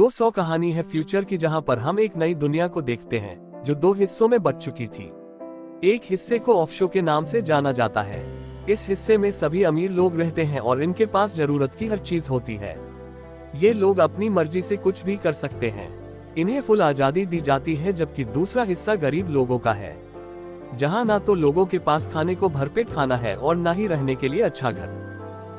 200 कहानी है फ्यूचर की, जहां पर हम एक नई दुनिया को देखते हैं जो 2 हिस्सों में बट चुकी थी। एक हिस्से को ऑफशो के नाम से जाना जाता है। इस हिस्से में सभी अमीर लोग रहते हैं और इनके पास जरूरत की हर चीज होती है। ये लोग अपनी मर्जी से कुछ भी कर सकते हैं, इन्हें फुल आजादी दी जाती है। जबकि दूसरा हिस्सा गरीब लोगों का है, जहां ना तो लोगों के पास खाने को भरपेट खाना है और ना ही रहने के लिए अच्छा घर।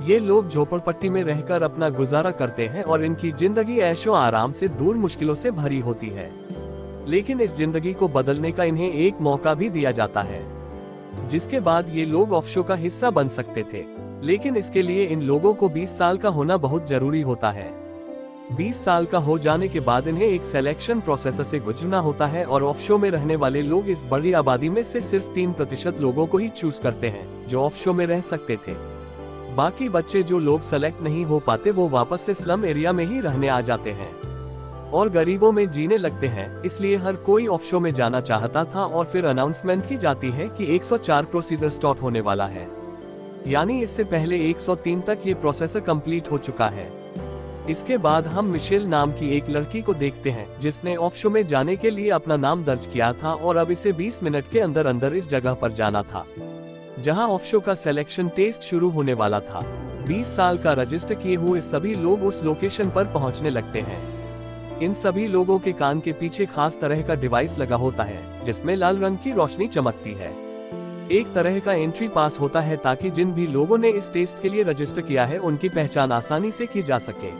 ये लोग झोपड़पट्टी में रहकर अपना गुजारा करते हैं और इनकी जिंदगी ऐशो आराम से दूर मुश्किलों से भरी होती है। लेकिन इस जिंदगी को बदलने का इन्हें एक मौका भी दिया जाता है, जिसके बाद ये लोग ऑफशो का हिस्सा बन सकते थे। लेकिन इसके लिए इन लोगों को 20 साल का होना बहुत जरूरी होता है। 20 साल का हो जाने के बाद इन्हें एक सिलेक्शन प्रोसेस से गुजरना होता है और ऑफशो में रहने वाले लोग इस बड़ी आबादी में से सिर्फ 3% लोगों को ही चूज करते हैं जो ऑफशो में रह सकते थे। बाकी बच्चे जो लोग सेलेक्ट नहीं हो पाते वो वापस से स्लम एरिया में ही रहने आ जाते हैं और गरीबों में जीने लगते हैं। इसलिए हर कोई ऑफशो में जाना चाहता था और फिर अनाउंसमेंट की जाती है कि 104 प्रोसीजर स्टार्ट होने वाला है, यानी इससे पहले 103 तक ये प्रोसेसर कंप्लीट हो चुका है। इसके बाद हम मिशेल नाम की एक लड़की को देखते हैं जिसने ऑफशो में जाने के लिए अपना नाम दर्ज किया था और अब इसे 20 मिनट के अंदर अंदर इस जगह पर जाना था जहां ऑफशो का सिलेक्शन टेस्ट शुरू होने वाला था। 20 साल का रजिस्टर किए हुए सभी लोग उस लोकेशन पर पहुंचने लगते हैं। इन सभी लोगों के कान के पीछे खास तरह का डिवाइस लगा होता है जिसमें लाल रंग की रोशनी चमकती है। एक तरह का एंट्री पास होता है ताकि जिन भी लोगों ने इस टेस्ट के लिए रजिस्टर किया है उनकी पहचान आसानी से की जा सके।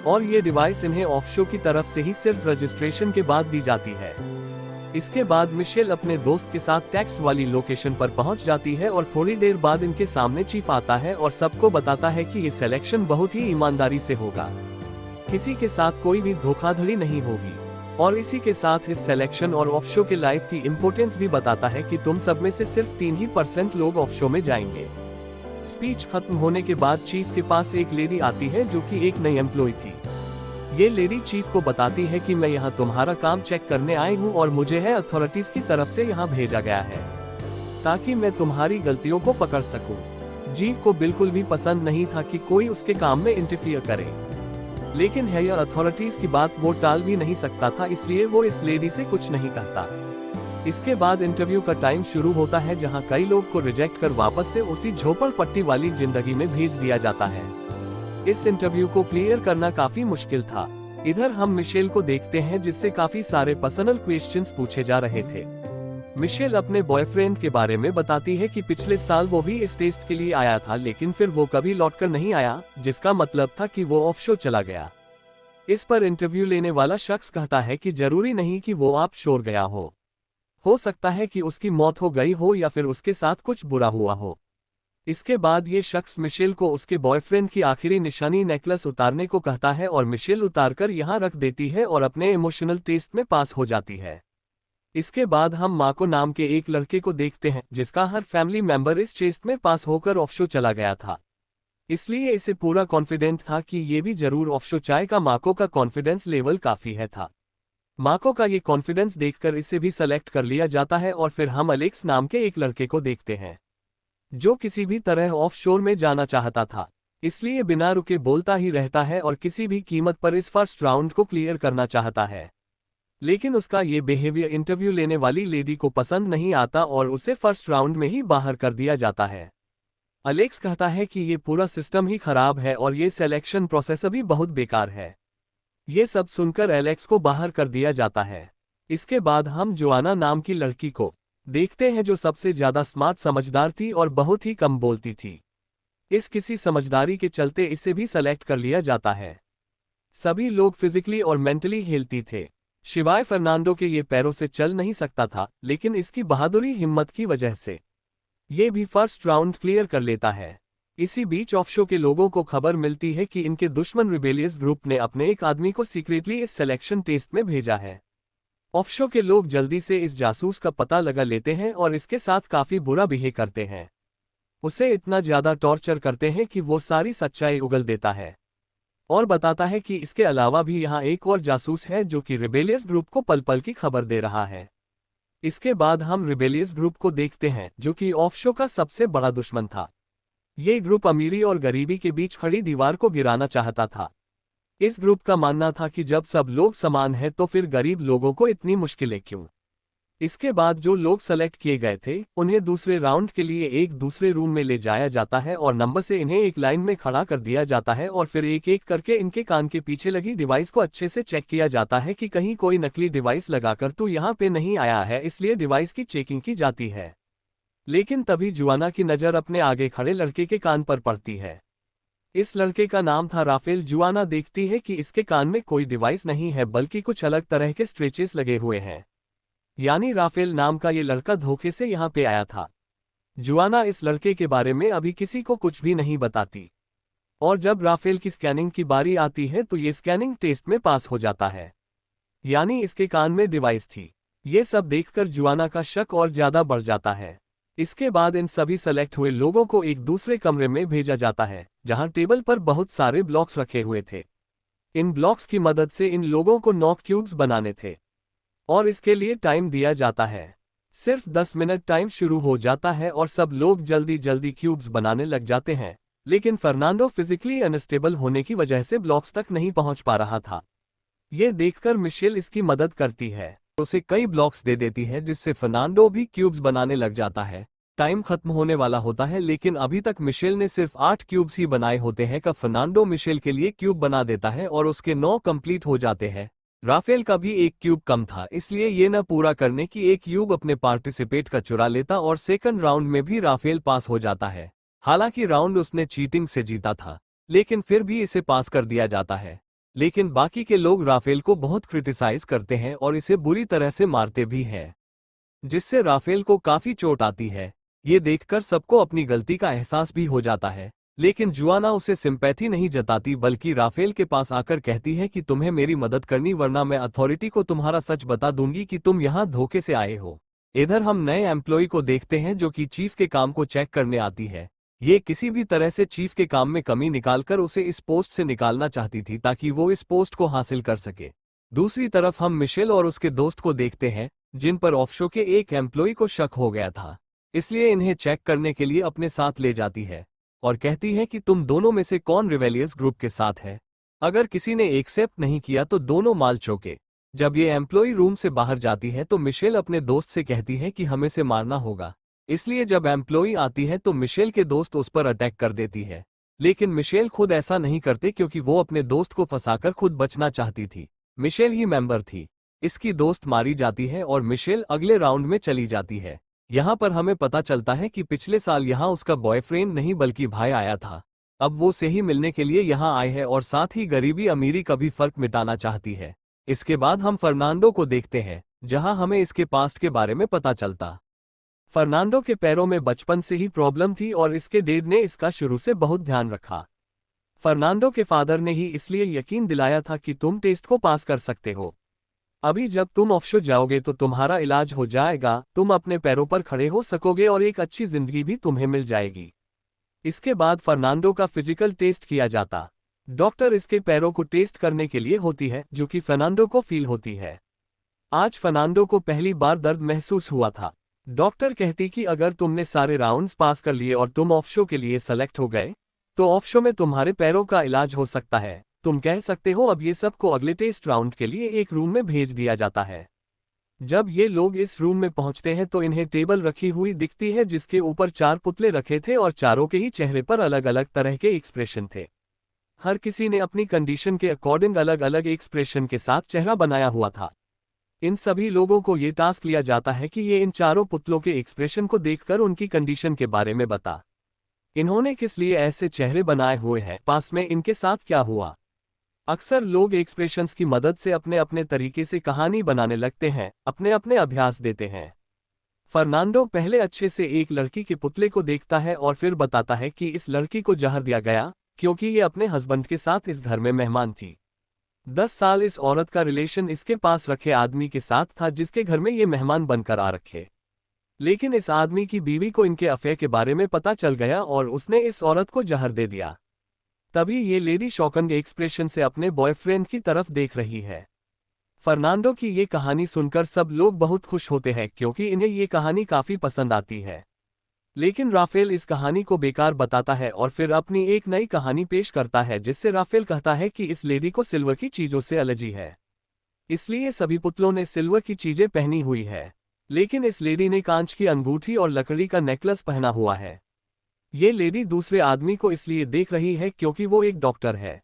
और ये डिवाइस इन्हें ऑफशो की तरफ से ही सिर्फ रजिस्ट्रेशन के बाद दी जाती है। इसके बाद मिशेल अपने दोस्त के साथ टेक्स्ट वाली लोकेशन पर पहुंच जाती है और थोड़ी देर बाद इनके सामने चीफ आता है और सबको बताता है कि ये सिलेक्शन बहुत ही ईमानदारी से होगा, किसी के साथ कोई भी धोखाधड़ी नहीं होगी। और इसी के साथ इस सिलेक्शन और ऑफशो के लाइफ की इम्पोर्टेंस भी बताता है कि तुम सब में से सिर्फ 3% लोग ऑफशो में जाएंगे। स्पीच खत्म होने के बाद चीफ के पास एक लेडी आती है जो कि एक नई एम्प्लॉय थी। ये लेडी चीफ को बताती है कि मैं यहाँ तुम्हारा काम चेक करने आई हूँ और मुझे है अथॉरिटीज की तरफ से यहाँ भेजा गया है ताकि मैं तुम्हारी गलतियों को पकड़ सकूं। चीफ को बिल्कुल भी पसंद नहीं था कि कोई उसके काम में इंटरफियर करे, लेकिन हायर अथॉरिटीज की बात वो टाल भी नहीं सकता था, इसलिए वो इस लेडी से कुछ नहीं कहता। इसके बाद इंटरव्यू का टाइम शुरू होता है जहाँ कई लोग को रिजेक्ट कर वापस से उसी झोपड़पट्टी वाली जिंदगी में भेज दिया जाता है। इस इंटरव्यू को क्लियर करना काफी मुश्किल था। इधर हम मिशेल को देखते हैं जिससे काफी सारे पर्सनल क्वेश्चंस पूछे जा रहे थे। मिशेल अपने बॉयफ्रेंड के बारे में बताती है कि पिछले साल वो भी इस टेस्ट के लिए आया था लेकिन फिर वो कभी लौटकर नहीं आया, जिसका मतलब था कि वो ऑफशो चला गया। इस पर इंटरव्यू लेने वाला शख्स कहता है कि जरूरी नहीं कि वो ऑफशोर गया हो सकता है कि उसकी मौत हो गई हो या फिर उसके साथ कुछ बुरा हुआ हो। इसके बाद ये शख्स मिशेल को उसके बॉयफ्रेंड की आखिरी निशानी नेकलेस उतारने को कहता है और मिशेल उतारकर यहाँ रख देती है और अपने इमोशनल टेस्ट में पास हो जाती है। इसके बाद हम माको नाम के एक लड़के को देखते हैं जिसका हर फैमिली मेंबर इस टेस्ट में पास होकर ऑफशो चला गया था, इसलिए इसे पूरा कॉन्फिडेंट था कि ये भी जरूर ऑफशो जाएगा। माको का कॉन्फिडेंस लेवल काफी है था। माको का ये कॉन्फिडेंस देखकर इसे भी सेलेक्ट कर लिया जाता है। और फिर हम अलेक्स नाम के एक लड़के को देखते हैं जो किसी भी तरह ऑफशोर में जाना चाहता था, इसलिए बिना रुके बोलता ही रहता है और किसी भी कीमत पर इस फर्स्ट राउंड को क्लियर करना चाहता है। लेकिन उसका ये बिहेवियर इंटरव्यू लेने वाली लेडी को पसंद नहीं आता और उसे फर्स्ट राउंड में ही बाहर कर दिया जाता है। अलेक्स कहता है कि ये पूरा सिस्टम ही खराब है और ये सिलेक्शन प्रोसेस भी बहुत बेकार है। ये सब सुनकर एलेक्स को बाहर कर दिया जाता है। इसके बाद हम जोआना नाम की लड़की को देखते हैं जो सबसे ज्यादा स्मार्ट समझदार थी और बहुत ही कम बोलती थी। इस किसी समझदारी के चलते इसे भी सेलेक्ट कर लिया जाता है। सभी लोग फिजिकली और मेंटली हेल्थी थे, शिवाय फर्नांडो के ये पैरों से चल नहीं सकता था, लेकिन इसकी बहादुरी हिम्मत की वजह से ये भी फर्स्ट राउंड क्लियर कर लेता है। इसी बीच ऑफशो के लोगों को खबर मिलती है कि इनके दुश्मन रिबेलियस ग्रुप ने अपने एक आदमी को सीक्रेटली इस सिलेक्शन टेस्ट में भेजा है। ऑफशो के लोग जल्दी से इस जासूस का पता लगा लेते हैं और इसके साथ काफी बुरा बिहेव करते हैं। उसे इतना ज्यादा टॉर्चर करते हैं कि वो सारी सच्चाई उगल देता है और बताता है कि इसके अलावा भी यहाँ एक और जासूस है जो कि रिबेलियस ग्रुप को पल पल की खबर दे रहा है। इसके बाद हम रिबेलियस ग्रुप को देखते हैं जो कि ऑफशो का सबसे बड़ा दुश्मन था। ये ग्रुप अमीरी और गरीबी के बीच खड़ी दीवार को गिराना चाहता था। इस ग्रुप का मानना था कि जब सब लोग समान हैं तो फिर गरीब लोगों को इतनी मुश्किलें क्यों। इसके बाद जो लोग सेलेक्ट किए गए थे उन्हें दूसरे राउंड के लिए एक दूसरे रूम में ले जाया जाता है और नंबर से इन्हें एक लाइन में खड़ा कर दिया जाता है और फिर एक एक करके इनके कान के पीछे लगी डिवाइस को अच्छे से चेक किया जाता है कि कहीं कोई नकली डिवाइस लगाकर तो यहाँ पे नहीं आया है, इसलिए डिवाइस की चेकिंग की जाती है। लेकिन तभी जुआना की नज़र अपने आगे खड़े लड़के के कान पर पड़ती है। इस लड़के का नाम था राफेल। जुआना देखती है कि इसके कान में कोई डिवाइस नहीं है बल्कि कुछ अलग तरह के स्ट्रेचेस लगे हुए हैं, यानी राफेल नाम का ये लड़का धोखे से यहाँ पे आया था। जुआना इस लड़के के बारे में अभी किसी को कुछ भी नहीं बताती और जब राफेल की स्कैनिंग की बारी आती है तो ये स्कैनिंग टेस्ट में पास हो जाता है, यानी इसके कान में डिवाइस थी। ये सब देखकर जुआना का शक और ज्यादा बढ़ जाता है। इसके बाद इन सभी सेलेक्ट हुए लोगों को एक दूसरे कमरे में भेजा जाता है जहां टेबल पर बहुत सारे ब्लॉक्स रखे हुए थे। इन ब्लॉक्स की मदद से इन लोगों को 9 क्यूब्स बनाने थे और इसके लिए टाइम दिया जाता है। सिर्फ 10 मिनट टाइम शुरू हो जाता है और सब लोग जल्दी जल्दी क्यूब्स बनाने लग जाते हैं, लेकिन फर्नांडो फिजिकली अनस्टेबल होने की वजह से ब्लॉक्स तक नहीं पहुंच पा रहा था। ये देखकर मिशेल इसकी मदद करती है, उसे कई ब्लॉक्स दे देती है जिससे फर्नांडो भी क्यूब्स बनाने लग जाता है। टाइम खत्म होने वाला होता है लेकिन अभी तक मिशेल ने सिर्फ 8 क्यूब्स ही बनाए होते हैं कि फर्नांडो मिशेल के लिए क्यूब बना देता है और उसके 9 कंप्लीट हो जाते हैं। राफेल का भी एक क्यूब कम था, इसलिए ये न पूरा करने की एक क्यूब अपने पार्टिसिपेट का चुरा लेता और सेकंड राउंड में भी राफेल पास हो जाता है। हालांकि राउंड उसने चीटिंग से जीता था, लेकिन फिर भी इसे पास कर दिया जाता है। लेकिन बाकी के लोग राफेल को बहुत क्रिटिसाइज करते हैं और इसे बुरी तरह से मारते भी हैं, जिससे राफेल को काफी चोट आती है। ये देखकर सबको अपनी गलती का एहसास भी हो जाता है, लेकिन जुआना उसे सिंपैथी नहीं जताती बल्कि राफेल के पास आकर कहती है कि तुम्हें मेरी मदद करनी वरना मैं अथॉरिटी को तुम्हारा सच बता दूंगी कि तुम यहाँ धोखे से आए हो। इधर हम नए एम्प्लॉय को देखते हैं जो कि चीफ के काम को चेक करने आती है। ये किसी भी तरह से चीफ के काम में कमी निकालकर उसे इस पोस्ट से निकालना चाहती थी ताकि वो इस पोस्ट को हासिल कर सके। दूसरी तरफ हम मिशेल और उसके दोस्त को देखते हैं जिन पर ऑफशो के एक एम्प्लॉय को शक हो गया था, इसलिए इन्हें चेक करने के लिए अपने साथ ले जाती है और कहती है कि तुम दोनों में से कौन रिवेलियस ग्रुप के साथ है। अगर किसी ने एक्सेप्ट नहीं किया तो दोनों माल चौके। जब ये एम्प्लॉय रूम से बाहर जाती है तो मिशेल अपने दोस्त से कहती है कि हमें से मारना होगा, इसलिए जब एम्प्लॉय आती है तो मिशेल के दोस्त उस पर अटैक कर देती है। लेकिन मिशेल खुद ऐसा नहीं करते क्योंकि वो अपने दोस्त को फंसाकर खुद बचना चाहती थी। मिशेल ही मेंबर थी। इसकी दोस्त मारी जाती है और मिशेल अगले राउंड में चली जाती है। यहाँ पर हमें पता चलता है कि पिछले साल यहाँ उसका बॉयफ्रेंड नहीं बल्कि भाई आया था। अब वो से ही मिलने के लिए यहाँ आए है और साथ ही गरीबी अमीरी का भी फर्क मिटाना चाहती है। इसके बाद हम फर्नांडो को देखते हैं जहाँ हमें इसके पास्ट के बारे में पता चलता। फर्नांडो के पैरों में बचपन से ही प्रॉब्लम थी और इसके डैड ने इसका शुरू से बहुत ध्यान रखा। फर्नांडो के फादर ने ही इसलिए यकीन दिलाया था कि तुम टेस्ट को पास कर सकते हो। अभी जब तुम ऑफशोर जाओगे तो तुम्हारा इलाज हो जाएगा, तुम अपने पैरों पर खड़े हो सकोगे और एक अच्छी जिंदगी भी तुम्हें मिल जाएगी। इसके बाद फर्नांडो का फिजिकल टेस्ट किया जाता। डॉक्टर इसके पैरों को टेस्ट करने के लिए होती है जो कि फर्नांडो को फील होती है। आज फर्नांडो को पहली बार दर्द महसूस हुआ था। डॉक्टर कहती कि अगर तुमने सारे राउंड्स पास कर लिए और तुम ऑफशो के लिए सेलेक्ट हो गए तो ऑफशो में तुम्हारे पैरों का इलाज हो सकता है। तुम कह सकते हो अब ये सबको अगले टेस्ट राउंड के लिए एक रूम में भेज दिया जाता है। जब ये लोग इस रूम में पहुंचते हैं तो इन्हें टेबल रखी हुई दिखती है जिसके ऊपर 4 पुतले रखे थे और चारों के ही चेहरे पर अलग अलग तरह के एक्सप्रेशन थे। हर किसी ने अपनी कंडीशन के अकॉर्डिंग अलग अलग एक्सप्रेशन के साथ चेहरा बनाया हुआ था। इन सभी लोगों को ये टास्क लिया जाता है कि ये इन चारों पुतलों के एक्सप्रेशन को देखकर उनकी कंडीशन के बारे में बता। इन्होंने किस लिए ऐसे चेहरे बनाए हुए हैं, पास में इनके साथ क्या हुआ। अक्सर लोग एक्सप्रेशंस की मदद से अपने अपने तरीके से कहानी बनाने लगते हैं, अपने अपने अभ्यास देते हैं। फर्नांडो पहले अच्छे से एक लड़की के पुतले को देखता है और फिर बताता है कि इस लड़की को जहर दिया गया क्योंकि ये अपने हस्बैंड के साथ इस घर में मेहमान थी। 10 साल इस औरत का रिलेशन इसके पास रखे आदमी के साथ था जिसके घर में ये मेहमान बनकर आ रखे। लेकिन इस आदमी की बीवी को इनके अफेयर के बारे में पता चल गया और उसने इस औरत को जहर दे दिया। तभी ये लेडी शॉकिंग एक्सप्रेशन से अपने बॉयफ्रेंड की तरफ देख रही है। फर्नांडो की ये कहानी सुनकर सब लोग बहुत खुश होते हैं क्योंकि इन्हें ये कहानी काफी पसंद आती है। लेकिन राफेल इस कहानी को बेकार बताता है और फिर अपनी एक नई कहानी पेश करता है, जिससे राफेल कहता है कि इस लेडी को सिल्वर की चीजों से एलर्जी है, इसलिए सभी पुतलों ने सिल्वर की चीजें पहनी हुई है। लेकिन इस लेडी ने कांच की अंगूठी और लकड़ी का नेकलेस पहना हुआ है। ये लेडी दूसरे आदमी को इसलिए देख रही है क्योंकि वो एक डॉक्टर है,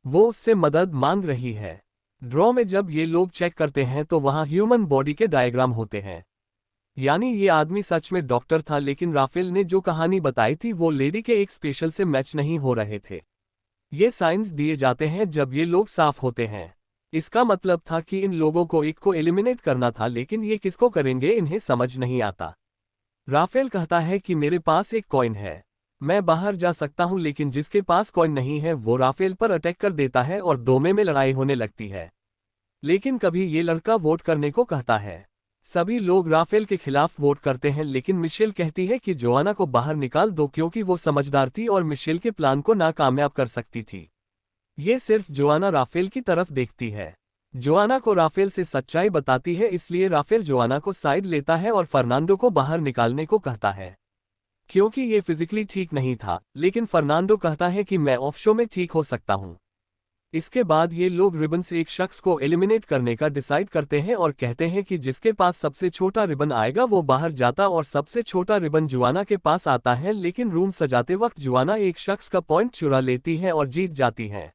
वो उससे मदद मांग रही है। ड्रॉ में जब ये लोग चेक करते हैं तो वहां ह्यूमन बॉडी के डायग्राम होते हैं, यानी ये आदमी सच में डॉक्टर था, लेकिन राफेल ने जो कहानी बताई थी वो लेडी के एक स्पेशल से मैच नहीं हो रहे थे। ये साइंस दिए जाते हैं जब ये लोग साफ होते हैं। इसका मतलब था कि इन लोगों को एक को एलिमिनेट करना था, लेकिन ये किसको करेंगे इन्हें समझ नहीं आता। राफेल कहता है कि मेरे पास एक कॉइन है, मैं बाहर जा सकता हूं, लेकिन जिसके पास कॉइन नहीं है वो राफेल पर अटैक कर देता है और दोनों में लड़ाई होने लगती है। लेकिन कभी ये लड़का वोट करने को कहता है। सभी लोग राफेल के खिलाफ वोट करते हैं, लेकिन मिशेल कहती है कि जोआना को बाहर निकाल दो क्योंकि वो समझदार थी और मिशेल के प्लान को नाकामयाब कर सकती थी। ये सिर्फ जोआना राफेल की तरफ देखती है। जोआना को राफेल से सच्चाई बताती है, इसलिए राफेल जोआना को साइड लेता है और फर्नांडो को बाहर निकालने को कहता है, क्योंकि ये फिजिकली ठीक नहीं था। लेकिन फर्नांडो कहता है कि मैं ऑफ शो में ठीक हो सकता हूं। इसके बाद ये लोग रिबन से एक शख्स को एलिमिनेट करने का डिसाइड करते हैं और कहते हैं कि जिसके पास सबसे छोटा रिबन आएगा वो बाहर जाता, और सबसे छोटा रिबन जोआना के पास आता है। लेकिन रूम सजाते वक्त जोआना एक शख्स का पॉइंट चुरा लेती है और जीत जाती है।